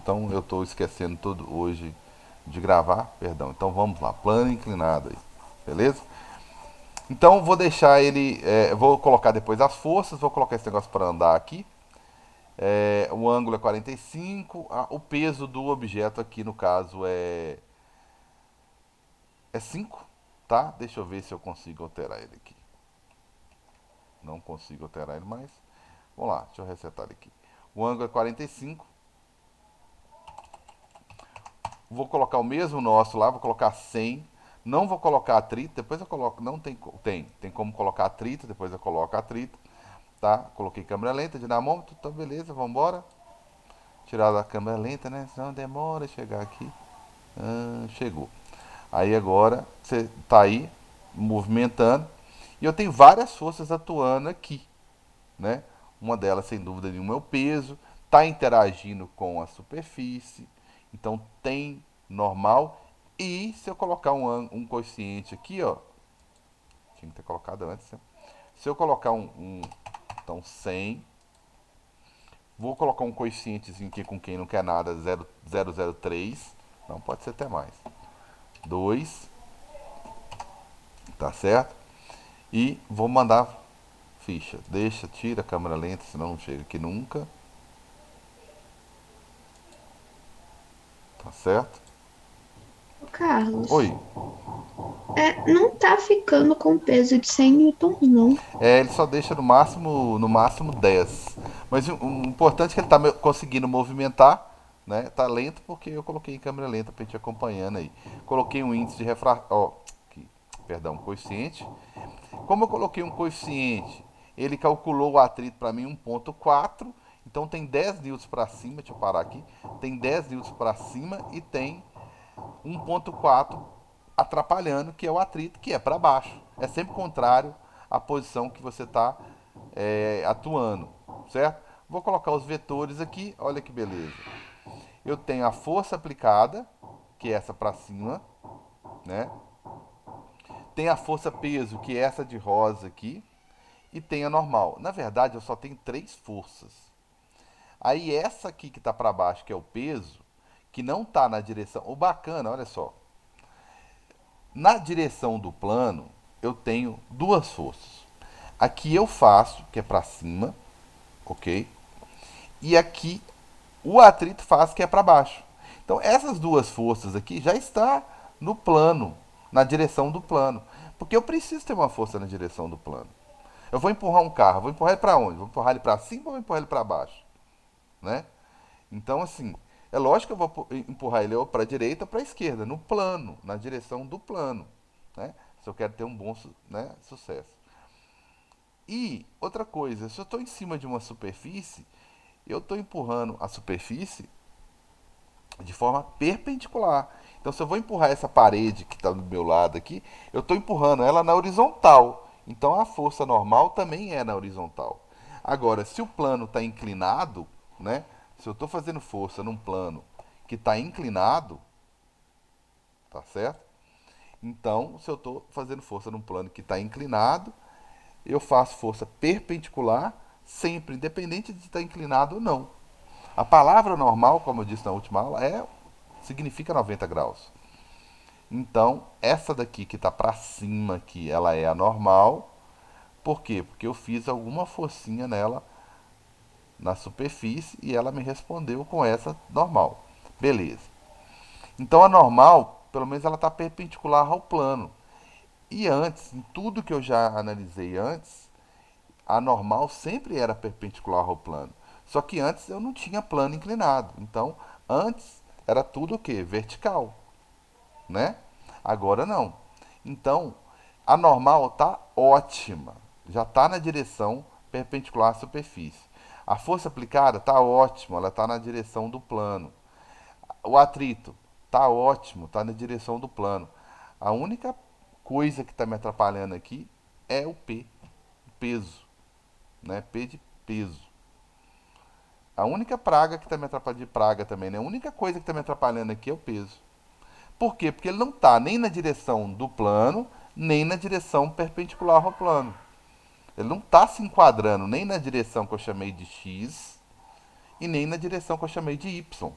então eu estou esquecendo tudo hoje de gravar, perdão. Então vamos lá, plano inclinado aí, beleza? Então vou deixar ele, vou colocar depois as forças, vou colocar esse negócio para andar aqui. O ângulo é 45, o peso do objeto aqui no caso é 5, tá? Deixa eu ver se eu consigo alterar ele aqui. Não consigo alterar ele mais. Vamos lá, deixa eu resetar ele aqui. O ângulo é 45. Vou colocar o mesmo nosso lá, vou colocar 100. Não vou colocar atrito, depois eu coloco. Não tem, tem como colocar atrito, depois eu coloco atrito. Tá? Coloquei câmera lenta, dinamômetro, então beleza, vamos embora. Tirar da câmera lenta, né? Senão demora chegar aqui. Chegou. Aí agora você tá aí movimentando. E eu tenho várias forças atuando aqui, né? Uma delas, sem dúvida nenhuma, é o peso. Está interagindo com a superfície. Então tem normal. E se eu colocar um coeficiente aqui, ó. Tinha que ter colocado antes, né? Se eu colocar então 100. Vou colocar um coeficientezinho aqui com quem não quer nada, 0,003. Não, pode ser até mais. 2, tá certo? E vou mandar ficha. Deixa, tira a câmera lenta, senão não chega aqui nunca. Tá certo? Ô, Carlos, Oi. não tá ficando com peso de 100 newtons, não. Ele só deixa no máximo 10. Mas o importante é que ele tá conseguindo movimentar, né? Tá lento porque eu coloquei em câmera lenta pra gente ir acompanhando aí. Coloquei um índice de refração, ó, perdão, coeficiente. Como eu coloquei um coeficiente, ele calculou o atrito para mim 1,4. Então tem 10 newtons para cima, deixa eu parar aqui. Tem 10 newtons para cima e tem 1,4 atrapalhando, que é o atrito, que é para baixo. É sempre contrário à posição que você está atuando, certo? Vou colocar os vetores aqui, olha que beleza. Eu tenho a força aplicada, que é essa para cima, né? Tem a força peso, que é essa de rosa aqui, e tem a normal. Na verdade, eu só tenho três forças. Aí essa aqui que está para baixo, que é o peso, que não está na direção. O bacana, olha só. Na direção do plano, eu tenho duas forças. Aqui eu faço, que é para cima, ok? E aqui o atrito faz, que é para baixo. Então essas duas forças aqui já está no plano, na direção do plano. Porque eu preciso ter uma força na direção do plano. Eu vou empurrar um carro, vou empurrar ele para onde? Vou empurrar ele para cima ou vou empurrar ele para baixo? Né? Então, assim, é lógico que eu vou empurrar ele ou para a direita ou para a esquerda, no plano, na direção do plano, né? Se eu quero ter um bom, né, sucesso. E outra coisa, se eu estou em cima de uma superfície, eu estou empurrando a superfície de forma perpendicular. Então, se eu vou empurrar essa parede que está do meu lado aqui, eu estou empurrando ela na horizontal. Então, a força normal também é na horizontal. Agora, se o plano está inclinado, né? Se eu estou fazendo força num plano que está inclinado, tá certo? Então, se eu estou fazendo força num plano que está inclinado, eu faço força perpendicular sempre, independente de estar inclinado ou não. A palavra normal, como eu disse na última aula, significa 90 graus. Então, essa daqui que está para cima aqui, ela é a normal. Por quê? Porque eu fiz alguma forcinha nela na superfície e ela me respondeu com essa normal. Beleza. Então a normal, pelo menos ela está perpendicular ao plano. E antes, em tudo que eu já analisei antes, a normal sempre era perpendicular ao plano. Só que antes eu não tinha plano inclinado. Então, antes era tudo o quê? Vertical, né? Agora não. Então, a normal está ótima. Já está na direção perpendicular à superfície. A força aplicada está ótima, ela está na direção do plano. O atrito está ótimo, está na direção do plano. A única coisa que está me atrapalhando aqui é o P, o peso, né? P de peso. A única praga que está me atrapalhando de praga também, né? A única coisa que está me atrapalhando aqui é o peso. Por quê? Porque ele não está nem na direção do plano, nem na direção perpendicular ao plano. Ele não está se enquadrando nem na direção que eu chamei de X e nem na direção que eu chamei de Y.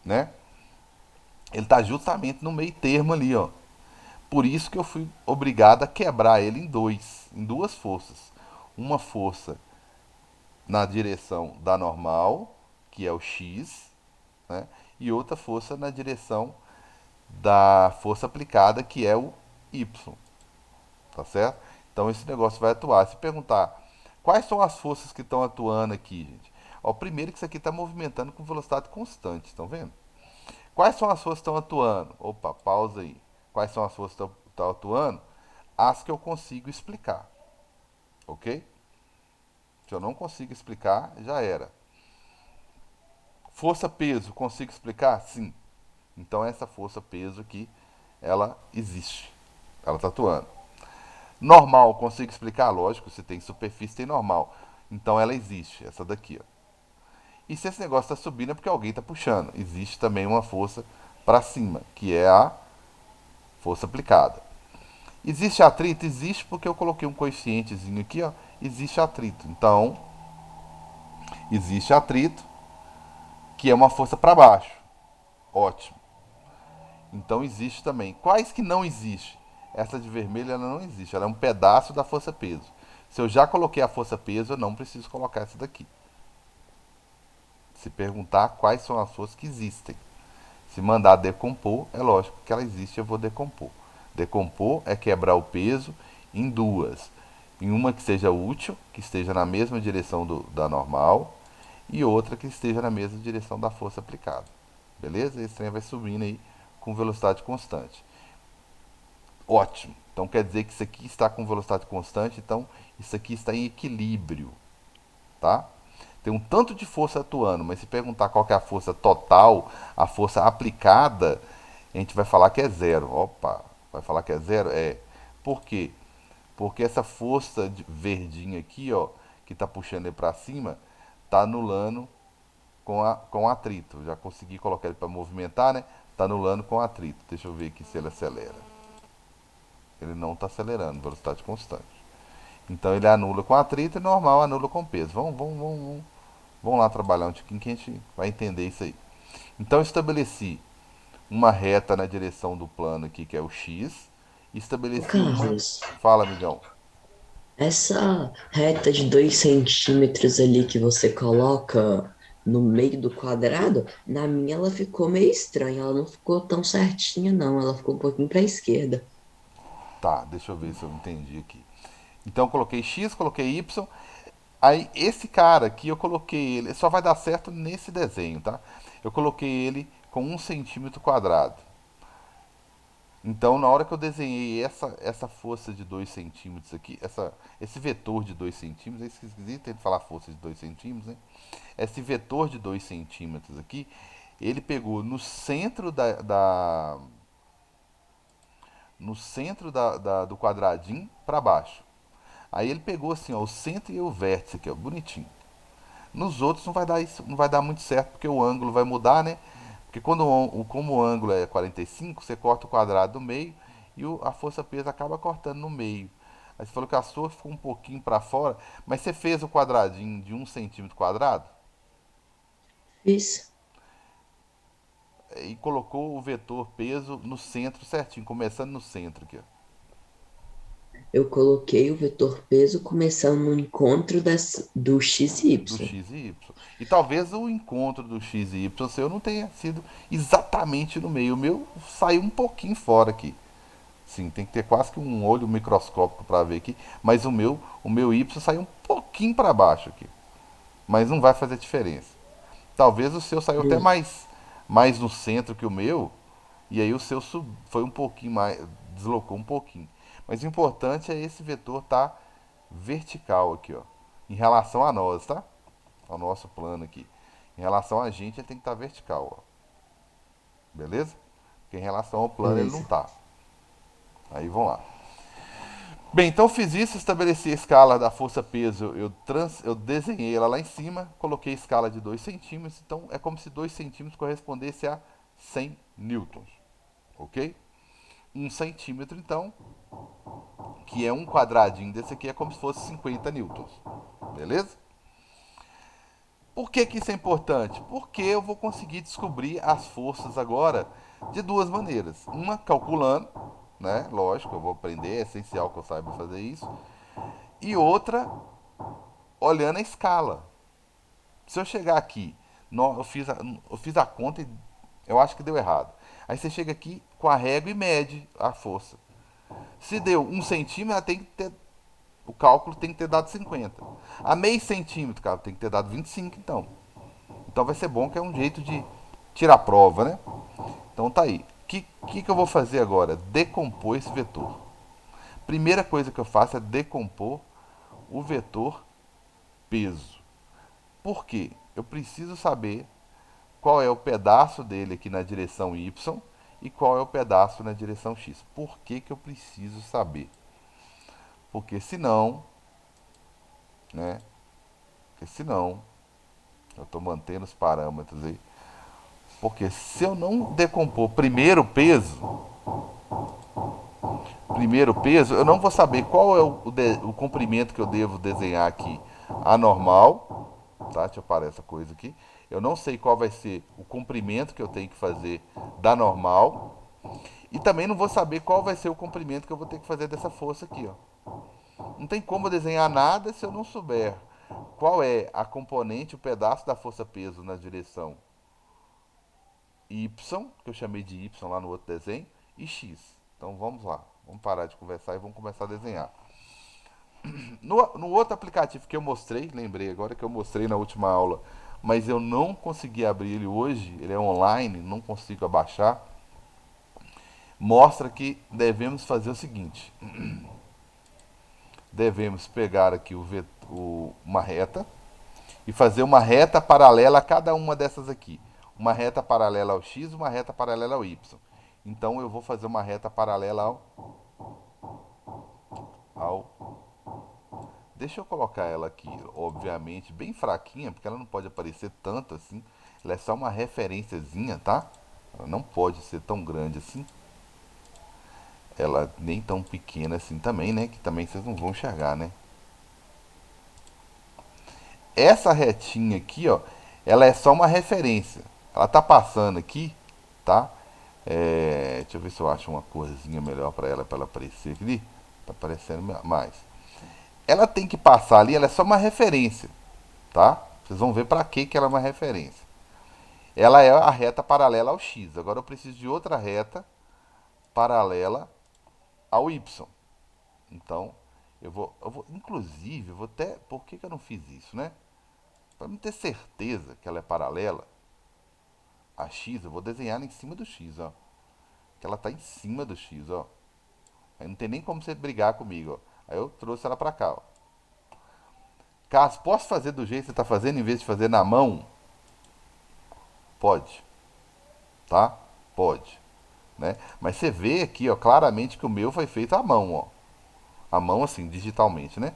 né? Ele está justamente no meio termo ali, ó. Por isso que eu fui obrigado a quebrar ele em duas forças. Uma força na direção da normal, que é o x, né? E outra força na direção da força aplicada, que é o y, tá certo? Então esse negócio vai atuar. Se perguntar quais são as forças que estão atuando aqui, gente? Ó, primeiro que isso aqui está movimentando com velocidade constante, estão vendo? Quais são as forças que estão atuando? Opa, pausa aí. Quais são as forças que estão atuando? As que eu consigo explicar, ok? Se eu não consigo explicar, já era. Força-peso, consigo explicar? Sim. Então essa força-peso aqui, ela existe. Ela está atuando. Normal, consigo explicar? Lógico, se tem superfície, tem normal. Então ela existe, essa daqui. Ó. E se esse negócio está subindo é porque alguém está puxando. Existe também uma força para cima, que é a força aplicada. Existe atrito? Existe porque eu coloquei um coeficientezinho aqui, ó. Existe atrito. Então, existe atrito, que é uma força para baixo. Ótimo. Então existe também. Quais que não existe? Essa de vermelho ela não existe, ela é um pedaço da força peso. Se eu já coloquei a força peso, eu não preciso colocar essa daqui. Se perguntar quais são as forças que existem. Se mandar decompor, é lógico que ela existe, eu vou decompor. Decompor é quebrar o peso em duas. Em uma que seja útil, que esteja na mesma direção da normal, e outra que esteja na mesma direção da força aplicada. Beleza? Esse trem vai subindo aí com velocidade constante. Ótimo. Então quer dizer que isso aqui está com velocidade constante, então isso aqui está em equilíbrio, tá? Tem um tanto de força atuando, mas se perguntar qual que é a força total, a força aplicada, a gente vai falar que é zero. Opa, vai falar que é zero? É. Por quê? Porque essa força verdinha aqui, ó, que está puxando ele para cima, está anulando com atrito. Já consegui colocar ele para movimentar, né? Está anulando com atrito. Deixa eu ver aqui se ele acelera. Ele não está acelerando, velocidade constante. Então ele anula com atrito e normal anula com peso. Vamos lá trabalhar um tiquinho que a gente vai entender isso aí. Então eu estabeleci uma reta na direção do plano aqui, que é o X, e Ô, estabeleci uma. Carlos, Fala, amigão. essa reta de 2 centímetros ali que você coloca no meio do quadrado, na minha ela ficou meio estranha, ela não ficou tão certinha, não, ela ficou um pouquinho para a esquerda. Tá, deixa eu ver se eu entendi aqui. Então eu coloquei X, coloquei Y. Aí esse cara aqui eu coloquei ele. Só vai dar certo nesse desenho, tá? Eu coloquei ele com 1 centímetro quadrado. Então, na hora que eu desenhei essa força de 2 centímetros aqui, esse vetor de 2 centímetros, é esquisito ele falar força de 2 centímetros, né? Esse vetor de 2 centímetros aqui, ele pegou no centro do quadradinho para baixo. Aí ele pegou assim, ó, o centro e o vértice aqui, ó, bonitinho. Nos outros não vai dar isso, não vai dar muito certo, porque o ângulo vai mudar, né? Porque como o ângulo é 45, você corta o quadrado do meio e a força peso acaba cortando no meio. Aí você falou que a sua ficou um pouquinho para fora, mas você fez o quadradinho de 1 centímetro quadrado Fiz. e colocou o vetor peso no centro certinho, começando no centro aqui, ó, Eu coloquei o vetor peso começando no encontro do x e do y. x e y. E talvez o encontro do x e y seu não tenha sido exatamente no meio. O meu saiu um pouquinho fora aqui. Sim, tem que ter quase que um olho microscópico para ver aqui. Mas o meu Y saiu um pouquinho para baixo aqui. Mas não vai fazer diferença. Talvez o seu saiu até Hum, mais no centro que o meu. E aí o seu foi um pouquinho mais. Deslocou um pouquinho. Mas o importante é esse vetor estar vertical aqui, ó. Em relação a nós, tá? Ao nosso plano aqui. Em relação a gente, ele tem que estar vertical, ó. Beleza? Porque em relação ao plano ele não beleza. tá. Aí vamos lá. Bem, então eu fiz isso, estabeleci a escala da força-peso, eu desenhei ela lá em cima, coloquei a escala de 2 centímetros, então é como se 2 centímetros correspondesse a 100 newtons, ok? 1 centímetro, então, que é um quadradinho desse aqui, é como se fosse 50 newtons, beleza? Por que que isso é importante? Porque eu vou conseguir descobrir as forças agora de duas maneiras. Uma, calculando, né? Lógico, eu vou aprender, é essencial que eu saiba fazer isso. E outra, olhando a escala. Se eu chegar aqui, eu fiz a conta e eu acho que deu errado. Aí você chega aqui com a régua e mede a força. Se deu 1 centímetro, o cálculo tem que ter dado 50. A meio centímetro, cara, tem que ter dado 25, então. Então vai ser bom que é um jeito de tirar a prova, né? Então tá aí. O que eu vou fazer agora? Decompor esse vetor. Primeira coisa que eu faço é decompor o vetor peso. Por quê? Eu preciso saber qual é o pedaço dele aqui na direção Y e qual é o pedaço na direção X. Por que que eu preciso saber? Porque senão, né? Porque senão, eu estou mantendo os parâmetros aí. Porque se eu não decompor primeiro peso, eu não vou saber qual é o comprimento que eu devo desenhar aqui. Anormal, tá? Deixa eu parar essa coisa aqui. Eu não sei qual vai ser o comprimento que eu tenho que fazer da normal. E também não vou saber qual vai ser o comprimento que eu vou ter que fazer dessa força aqui, ó. Não tem como eu desenhar nada se eu não souber qual é a componente, o pedaço da força peso na direção Y, que eu chamei de Y lá no outro desenho, e X. Então vamos lá, vamos parar de conversar e vamos começar a desenhar. No outro aplicativo que eu mostrei, lembrei agora que eu mostrei na última aula, mas eu não consegui abrir ele hoje, ele é online, não consigo abaixar. Mostra que devemos fazer o seguinte: devemos pegar aqui uma reta e fazer uma reta paralela a cada uma dessas aqui. Uma reta paralela ao x, uma reta paralela ao y. Então eu vou fazer uma reta paralela ao. Deixa eu colocar ela aqui, obviamente, bem fraquinha, porque ela não pode aparecer tanto assim. Ela é só uma referenciazinha, tá? Ela não pode ser tão grande assim. Ela nem tão pequena assim também, né? Que também vocês não vão enxergar, né? Essa retinha aqui, ó, ela é só uma referência. Ela tá passando aqui, tá? Deixa eu ver se eu acho uma corzinha melhor para ela aparecer aqui. Tá aparecendo mais. Ela tem que passar ali, ela é só uma referência, tá? Vocês vão ver para que ela é uma referência. Ela é a reta paralela ao x. Agora eu preciso de outra reta paralela ao y. Então, inclusive, eu vou até, por que que eu não fiz isso, né? Para me ter certeza que ela é paralela a x, eu vou desenhar ela em cima do x, ó. Que ela tá em cima do x, ó. Aí não tem nem como você brigar comigo, ó. Aí eu trouxe ela pra cá, ó. Caso posso fazer do jeito que você tá fazendo, em vez de fazer na mão, pode, tá? Pode, né? Mas você vê aqui, ó, claramente que o meu foi feito à mão, ó. À mão, assim, digitalmente, né?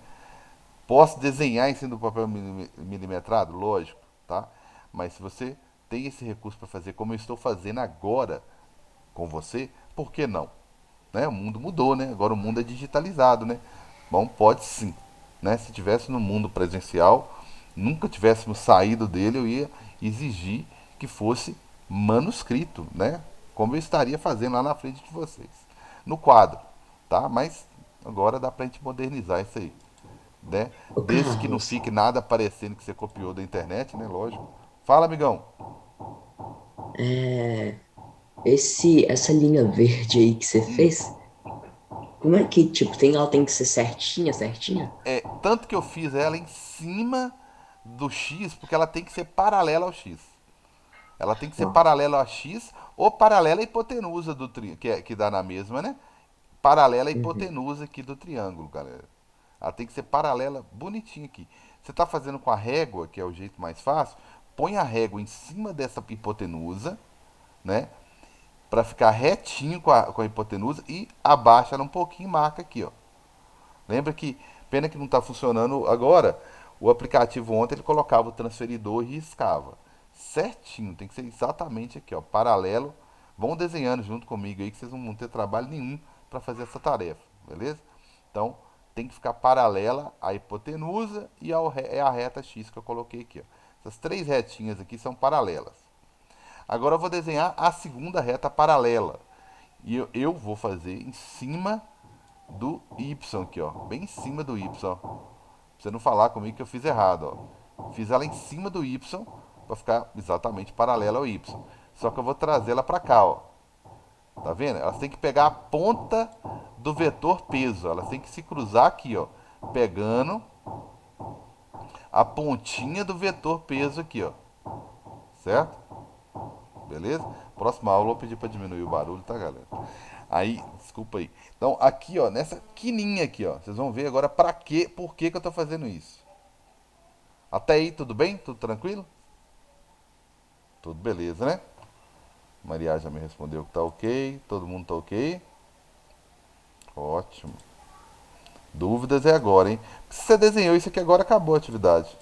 Posso desenhar em cima do papel milimetrado? Lógico, tá? Mas se você tem esse recurso para fazer como eu estou fazendo agora com você, por que não? Né? O mundo mudou, né? Agora o mundo é digitalizado, né? Bom, pode sim, né? Se tivesse no mundo presencial, nunca tivéssemos saído dele, eu ia exigir que fosse manuscrito, né? Como eu estaria fazendo lá na frente de vocês, no quadro, tá? Mas agora dá pra gente modernizar isso aí, né? Ô, Desde que não Carlos, fique nada parecendo que você copiou da internet, né? Lógico. Fala, amigão. é, essa linha verde aí que você fez, como é que, tipo, ela tem que ser certinha, certinha? Tanto que eu fiz ela em cima do X, porque ela tem que ser paralela ao X. Ela tem que ser Ó, paralela a X ou paralela à hipotenusa que dá na mesma, né? Paralela à uhum. hipotenusa aqui do triângulo, galera. Ela tem que ser paralela bonitinha aqui. Você está fazendo com a régua, que é o jeito mais fácil, põe a régua em cima dessa hipotenusa, né? Para ficar retinho com a hipotenusa e abaixa ela um pouquinho e marca aqui, ó. Lembra que, pena que não está funcionando agora, o aplicativo ontem ele colocava o transferidor e riscava. Certinho, tem que ser exatamente aqui, ó, paralelo. Vão desenhando junto comigo aí que vocês não vão ter trabalho nenhum para fazer essa tarefa, beleza? Então, tem que ficar paralela à hipotenusa e é a reta X que eu coloquei aqui, ó. Essas três retinhas aqui são paralelas. Agora eu vou desenhar a segunda reta paralela. E eu vou fazer em cima do Y aqui, ó. Bem em cima do Y, ó. Pra você não falar comigo que eu fiz errado, ó. Fiz ela em cima do Y para ficar exatamente paralela ao Y. Só que eu vou trazer ela para cá, ó. Tá vendo? Elas têm que pegar a ponta do vetor peso. Elas têm que se cruzar aqui, ó. Pegando a pontinha do vetor peso aqui, ó. Certo? Beleza? Próxima aula eu vou pedir para diminuir o barulho, tá, galera? Aí, desculpa aí. Então, aqui, ó, nessa quininha aqui, ó. Vocês vão ver agora pra quê, por que que eu tô fazendo isso. Até aí, tudo bem? Tudo tranquilo? Tudo beleza, né? Maria já me respondeu que tá ok. Todo mundo tá ok? Ótimo. Dúvidas é agora, hein? Se você desenhou isso aqui agora, acabou a atividade.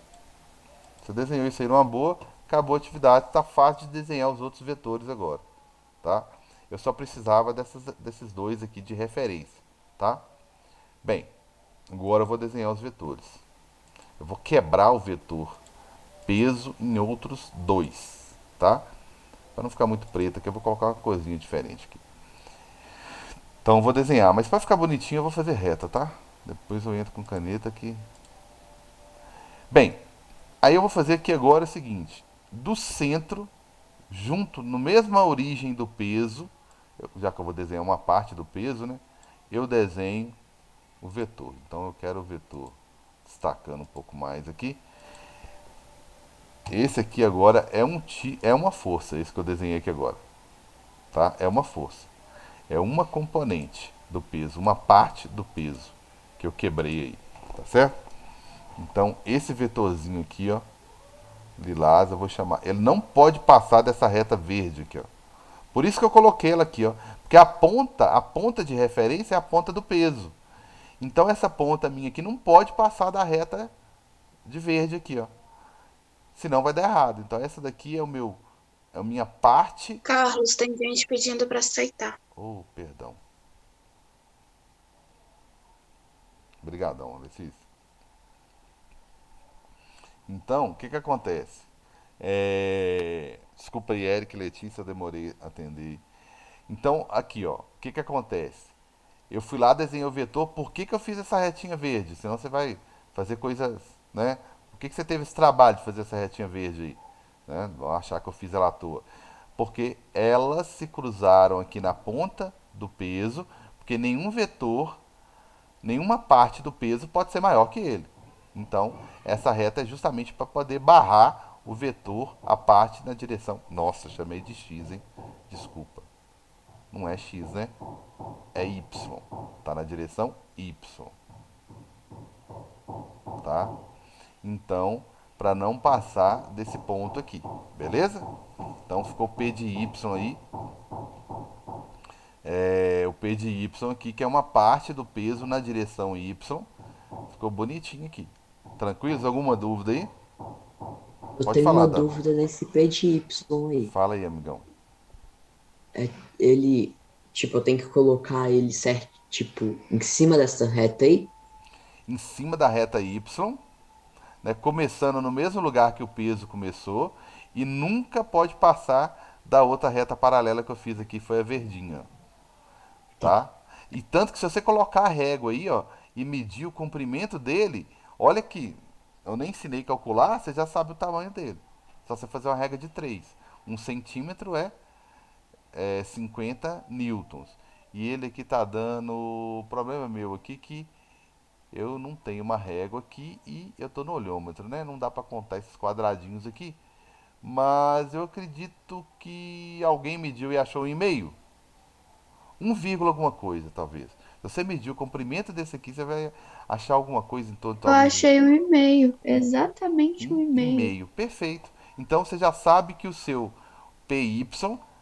Você desenhou isso aí numa boa, acabou a atividade. Tá fácil de desenhar os outros vetores agora, tá? Eu só precisava desses dois aqui de referência, tá? Bem, agora eu vou desenhar os vetores. Eu vou quebrar o vetor peso em outros dois, tá? Para não ficar muito preto aqui, eu vou colocar uma coisinha diferente aqui. Então eu vou desenhar, mas para ficar bonitinho eu vou fazer reta, tá? Depois eu entro com caneta aqui. Bem, aí eu vou fazer aqui agora o seguinte: do centro, junto, no mesma origem do peso, já que eu vou desenhar uma parte do peso, né? Eu desenho o vetor. Então eu quero o vetor destacando um pouco mais aqui. Esse aqui agora é uma força, esse que eu desenhei aqui agora, tá? É uma força. É uma componente do peso, uma parte do peso que eu quebrei aí, tá certo? Então esse vetorzinho aqui, ó, lilás, eu vou chamar. Ele não pode passar dessa reta verde aqui, ó. Por isso que eu coloquei ela aqui, ó, porque a ponta de referência é a ponta do peso. Então essa ponta minha aqui não pode passar da reta de verde aqui, ó. Senão vai dar errado. Então essa daqui é a minha parte. Carlos, tem gente pedindo para aceitar. Oh, perdão. Obrigadão, Alexis. Então, o que que acontece? Desculpa aí, Eric e Letícia, eu demorei a atender. Então, aqui, ó, o que que acontece? Eu fui lá, desenhei o vetor, por que que eu fiz essa retinha verde? Senão você vai fazer coisas, né? Por que que você teve esse trabalho de fazer essa retinha verde aí? Né? Vão achar que eu fiz ela à toa. Porque elas se cruzaram aqui na ponta do peso, porque nenhum vetor, nenhuma parte do peso pode ser maior que ele. Então, essa reta é justamente para poder barrar o vetor, a parte na direção. Nossa, chamei de X, hein? Desculpa. Não é X, né? É Y. Tá na direção Y, tá? Então, para não passar desse ponto aqui, beleza? Então ficou P de Y aí. O P de Y aqui, que é uma parte do peso na direção Y. Ficou bonitinho aqui. Tranquilos? Alguma dúvida aí? Eu Pode tenho falar, uma Dan. dúvida nesse P de Y aí. Fala aí, amigão. É, ele, tipo, eu tenho que colocar ele certo, tipo, em cima dessa reta aí? Em cima da reta Y, né, começando no mesmo lugar que o peso começou, e nunca pode passar da outra reta paralela que eu fiz aqui, foi a verdinha, Tá. tá? E tanto que se você colocar a régua aí, ó, e medir o comprimento dele, olha aqui, eu nem ensinei a calcular, você já sabe o tamanho dele. Só você fazer uma regra de 3. 1 centímetro é 50 newtons. E ele aqui tá dando. Problema meu aqui que eu não tenho uma régua aqui e eu tô no olhômetro, né? Não dá para contar esses quadradinhos aqui. Mas eu acredito que alguém mediu e achou 1,5. 1, alguma coisa, talvez. Se você medir o comprimento desse aqui, você vai achar alguma coisa em torno, Eu talvez, de achei 1,5, exatamente um um e e meio. meio. Perfeito. Então você já sabe que o seu PY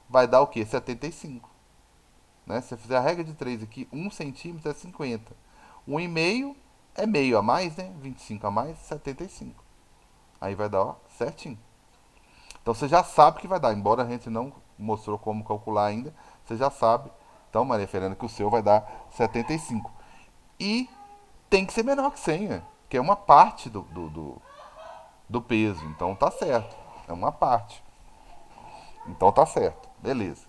vai dar o quê? 75. Né? Se você fizer a regra de 3 aqui, 1 centímetro é 50. 1,5 é meio a mais, né? 25 a mais, 75. Aí vai dar, ó, certinho. Então você já sabe que vai dar, embora a gente não mostrou como calcular ainda, você já sabe. Então, Maria Fernanda, que o seu vai dar 75. E tem que ser menor que 100, né? Que é uma parte do peso. Então tá certo. É uma parte. Então tá certo. Beleza.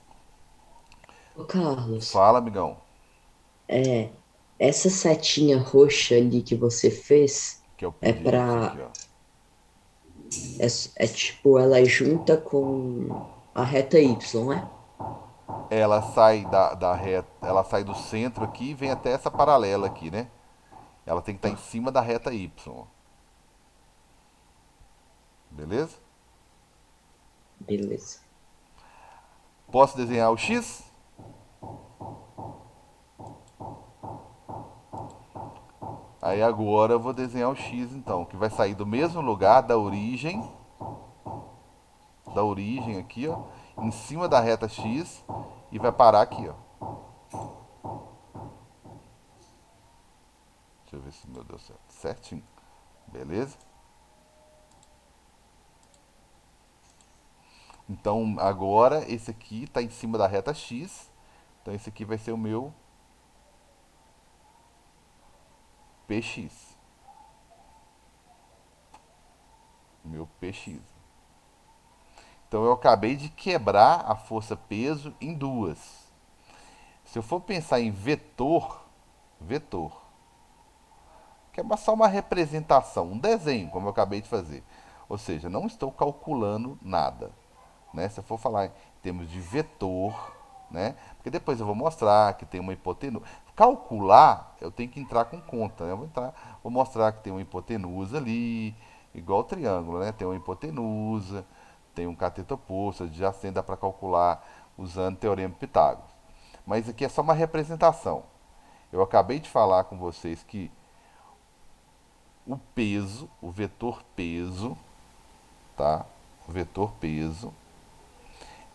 Ô, Carlos, Fala, amigão. é, essa setinha roxa ali que você fez Que é o é pendente aqui, pra. ó. É tipo, ela é junta com a reta Y, né? Ela sai da reta, ela sai do centro aqui e vem até essa paralela aqui, né? Ela tem que estar em Tá, cima da reta Y. Beleza? beleza. Posso desenhar o X? Aí agora eu vou desenhar o X então, que vai sair do mesmo lugar da origem aqui, ó, em cima da reta X e vai parar aqui, ó. Deixa eu ver se meu Deus certo. Certinho. Beleza? Então agora esse aqui está em cima da reta X. Então esse aqui vai ser o meu PX. Meu PX. Então eu acabei de quebrar a força peso em duas. Se eu for pensar em vetor, que é só uma representação, um desenho, como eu acabei de fazer. Ou seja, não estou calculando nada. Né? Se eu for falar em termos de vetor, né? Porque depois eu vou mostrar que tem uma hipotenusa. Calcular, eu tenho que entrar com conta. Né? Vou mostrar que tem uma hipotenusa ali, igual o triângulo, né? Tem uma hipotenusa, tem um cateto oposto, já dá para calcular usando o teorema de Pitágoras. Mas aqui é só uma representação. Eu acabei de falar com vocês que o peso, o vetor peso, tá? O vetor peso,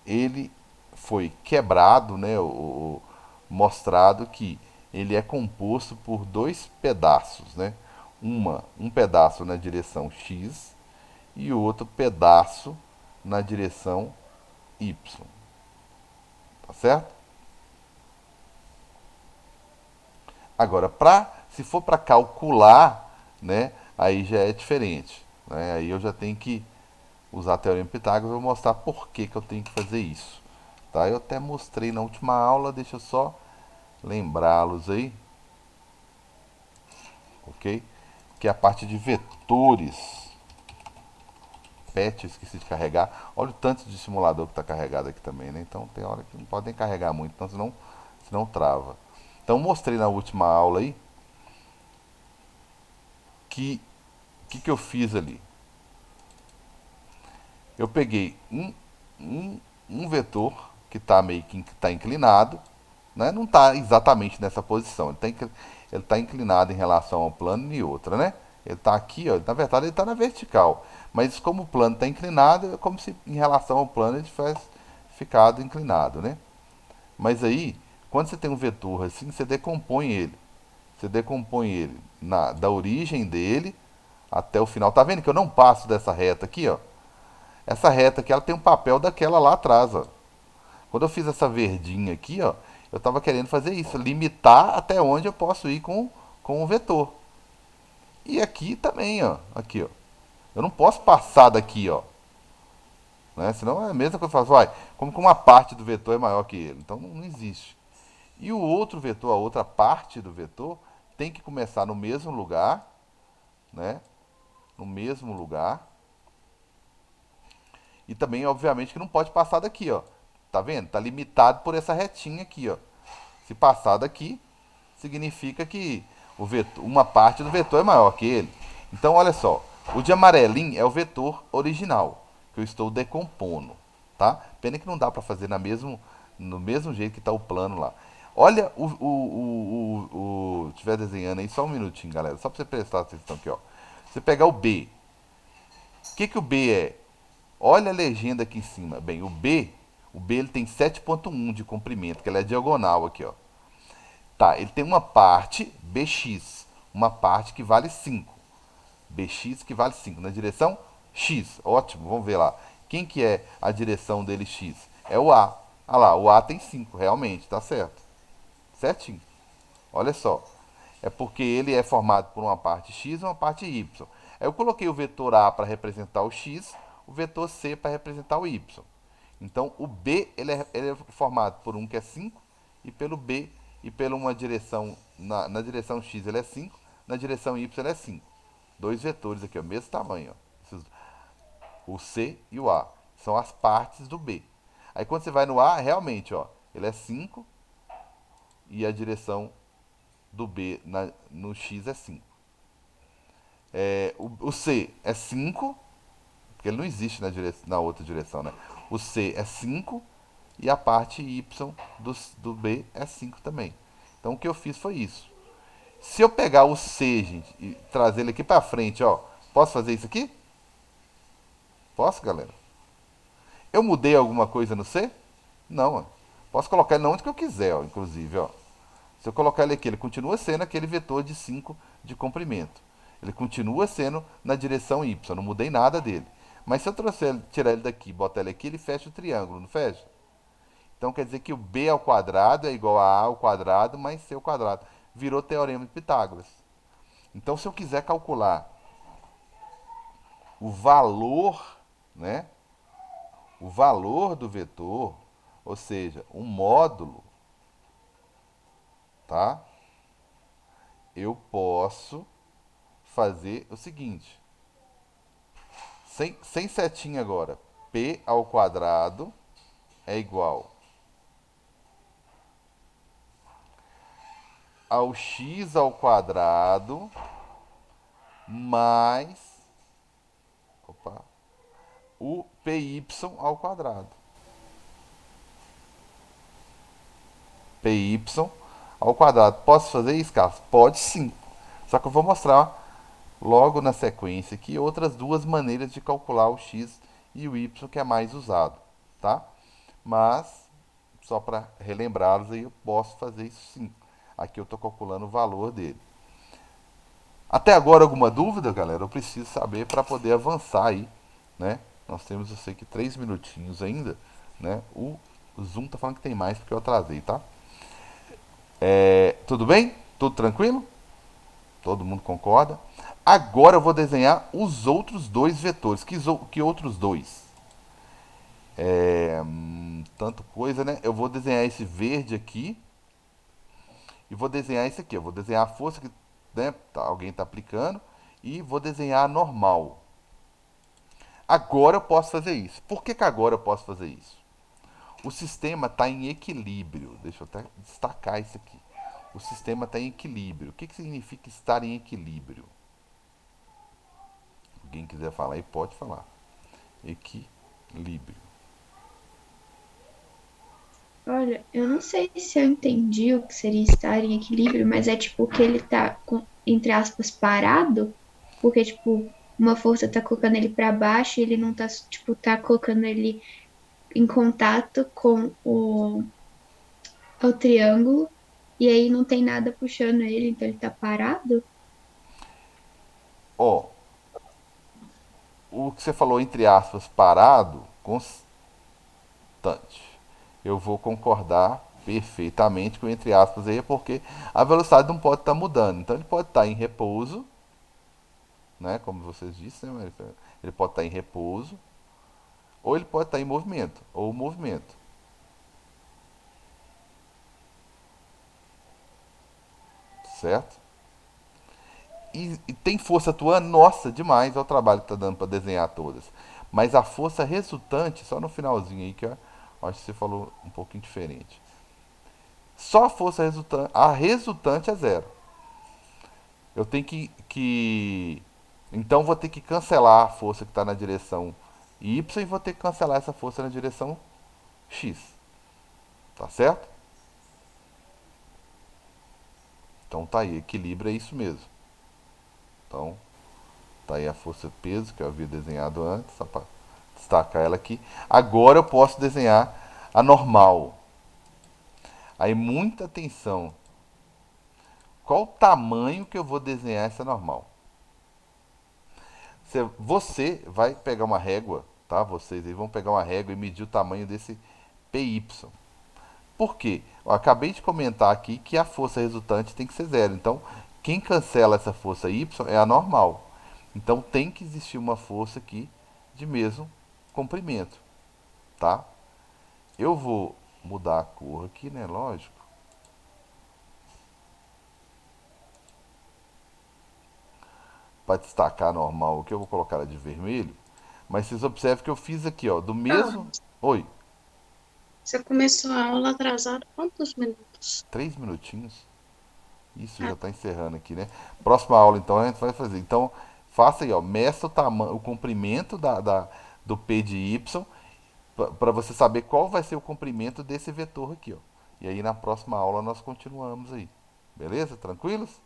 ele foi quebrado, né? Mostrado que ele é composto por dois pedaços, né? Um pedaço na direção x e o outro pedaço na direção y, tá certo? Agora, se for para calcular, né? Aí já é diferente, né? Aí eu já tenho que usar a teorema de Pitágoras, eu vou mostrar por que, que eu tenho que fazer isso. Tá? Eu até mostrei na última aula, deixa eu só lembrá-los aí, ok? Que é a parte de vetores. PET, esqueci de carregar. Olha o tanto de simulador que está carregado aqui também, né? Então tem hora que não podem carregar muito, então senão trava. Então mostrei na última aula aí que eu fiz ali. Eu peguei um, um vetor que está meio que tá inclinado, né? Não está exatamente nessa posição, ele tá inclinado em relação ao plano e outra, né? Ele está aqui, ó, na verdade ele está na vertical, mas como o plano está inclinado, é como se em relação ao plano ele tivesse ficado inclinado, né? Mas aí, quando você tem um vetor assim, você decompõe ele. Você decompõe ele da origem dele até o final. Tá vendo que eu não passo dessa reta aqui, ó? Essa reta aqui, ela tem um papel daquela lá atrás, ó. Quando eu fiz essa verdinha aqui, ó, eu estava querendo fazer isso, limitar até onde eu posso ir com o vetor. E aqui também, ó, aqui, ó. Eu não posso passar daqui, ó, né? Senão é a mesma coisa que eu faço, vai, como que uma parte do vetor é maior que ele. Então não existe. E o outro vetor, a outra parte do vetor, tem que começar no mesmo lugar, né? No mesmo lugar. E também, obviamente, que não pode passar daqui, ó. Tá vendo? Tá limitado por essa retinha aqui, ó. Se passar daqui, significa que uma parte do vetor é maior que ele. Então, olha só, o de amarelinho é o vetor original, que eu estou decompondo, tá? Pena que não dá para fazer no mesmo jeito que está o plano lá. Olha estiver desenhando aí, só um minutinho, galera, só para você prestar atenção aqui, ó. Você pegar o B, que o B é? Olha a legenda aqui em cima. Bem, o B ele tem 7,1 de comprimento, que ele é diagonal aqui, ó. Tá, ele tem uma parte BX, uma parte que vale 5. BX que vale 5 na direção X. Ótimo, vamos ver lá. Quem que é a direção dele X? É o A. Ah lá, o A tem 5, realmente, tá certo. Certinho. Olha só. É porque ele é formado por uma parte X e uma parte Y. Aí eu coloquei o vetor A para representar o x, o vetor C para representar o y. Então o B ele é formado por um que é 5 e pelo B e pela uma direção, na direção x ele é 5, na direção y ele é 5. Dois vetores aqui, ó, mesmo tamanho. Ó. O C e o A são as partes do B. Aí quando você vai no A, realmente, ó, ele é 5 e a direção do B no X é 5. O C é 5, porque ele não existe na outra direção, né? O C é 5 e a parte Y do B é 5 também. Então o que eu fiz foi isso. Se eu pegar o C, gente, e trazer ele aqui pra frente, ó, posso fazer isso aqui? Posso, galera? Eu mudei alguma coisa no C? Não, ó. Posso colocar ele onde que eu quiser, ó, inclusive, ó. Se eu colocar ele aqui, ele continua sendo aquele vetor de 5 de comprimento. Ele continua sendo na direção Y, não mudei nada dele. Mas se eu tirar ele daqui e botar ele aqui, ele fecha o triângulo, não fecha? Então quer dizer que o B ao quadrado é igual a A ao quadrado mais C ao quadrado. Virou teorema de Pitágoras. Então se eu quiser calcular o valor, né? O valor do vetor, ou seja, um módulo, tá? Eu posso fazer o seguinte, sem setinha agora, p ao quadrado é igual ao x ao quadrado mais opa, o py ao quadrado. Py ao quadrado. Posso fazer isso, Carlos? Pode sim. Só que eu vou mostrar logo na sequência aqui outras duas maneiras de calcular o x e o y que é mais usado, tá? Mas, só para relembrá-los aí, eu posso fazer isso sim. Aqui eu estou calculando o valor dele. Até agora alguma dúvida, galera? Eu preciso saber para poder avançar aí, né? Nós temos, eu sei que 3 minutinhos ainda, né? O Zoom tá falando que tem mais porque eu atrasei, tá? Tudo bem? Tudo tranquilo? Todo mundo concorda? Agora eu vou desenhar os outros dois vetores. Que outros dois? Tanto coisa, né? Eu vou desenhar esse verde aqui e vou desenhar esse aqui. Eu vou desenhar a força que, né, alguém está aplicando e vou desenhar a normal. Agora eu posso fazer isso. Por que agora eu posso fazer isso? O sistema está em equilíbrio. Deixa eu até destacar isso aqui. O sistema está em equilíbrio. O que significa estar em equilíbrio? Alguém quiser falar aí, pode falar. Equilíbrio. Olha, eu não sei se eu entendi o que seria estar em equilíbrio, mas é tipo que ele tá, entre aspas, parado, porque, tipo, uma força tá colocando ele para baixo e ele não tá, tipo, tá colocando ele em contato com o triângulo, e aí não tem nada puxando ele, então ele tá parado. Ó, o que você falou entre aspas parado, constante. Eu vou concordar perfeitamente com entre aspas aí, porque a velocidade não pode estar mudando. Então ele pode estar em repouso, né, como vocês disseram, né, ele pode estar em repouso, ou ele pode estar em movimento, ou movimento, certo? E tem força atuando, nossa, demais é o trabalho que está dando para desenhar todas. Mas a força resultante, só no finalzinho aí, que eu acho que você falou um pouquinho diferente. Só a força resultante, a resultante é zero. Eu tenho então vou ter que cancelar a força que está na direção Y e vou ter que cancelar essa força na direção X. Tá certo? Então tá aí, equilíbrio é isso mesmo. Então, tá aí a força peso que eu havia desenhado antes, só para destacar ela aqui. Agora eu posso desenhar a normal. Aí muita atenção. Qual o tamanho que eu vou desenhar essa normal? Você vai pegar uma régua, tá? Vocês aí vão pegar uma régua e medir o tamanho desse PY. Por quê? Eu acabei de comentar aqui que a força resultante tem que ser zero. Então, quem cancela essa força Y é a normal. Então tem que existir uma força aqui de mesmo comprimento, tá? Eu vou mudar a cor aqui, né? Lógico. Para destacar normal aqui, eu vou colocar ela de vermelho. Mas vocês observam que eu fiz aqui, ó, do mesmo. Carlos, Oi, você começou a aula atrasado quantos minutos? 3 minutinhos. Isso já Ah, está encerrando aqui, né? Próxima aula, então, a gente vai fazer. Então, faça aí, ó. Meça o tamanho, o comprimento do P de Y para você saber qual vai ser o comprimento desse vetor aqui, ó. E aí na próxima aula nós continuamos aí. Beleza? Tranquilos?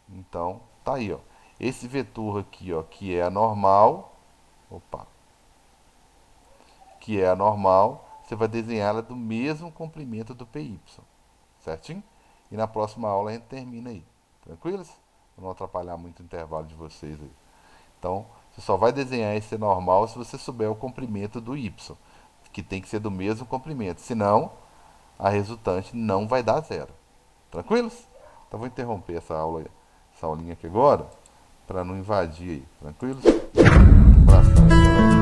Então, tá aí, ó. Esse vetor aqui, ó, que é a normal, opa, que é a normal, você vai desenhar ela do mesmo comprimento do PY, certinho? E na próxima aula a gente termina aí. Tranquilos? Pra não atrapalhar muito o intervalo de vocês aí. Então, você só vai desenhar esse normal se você souber o comprimento do Y, que tem que ser do mesmo comprimento. Senão, a resultante não vai dar zero. Tranquilos? Então vou interromper essa aulinha aqui agora, para não invadir aí. Tranquilos? Um abração aí, galera.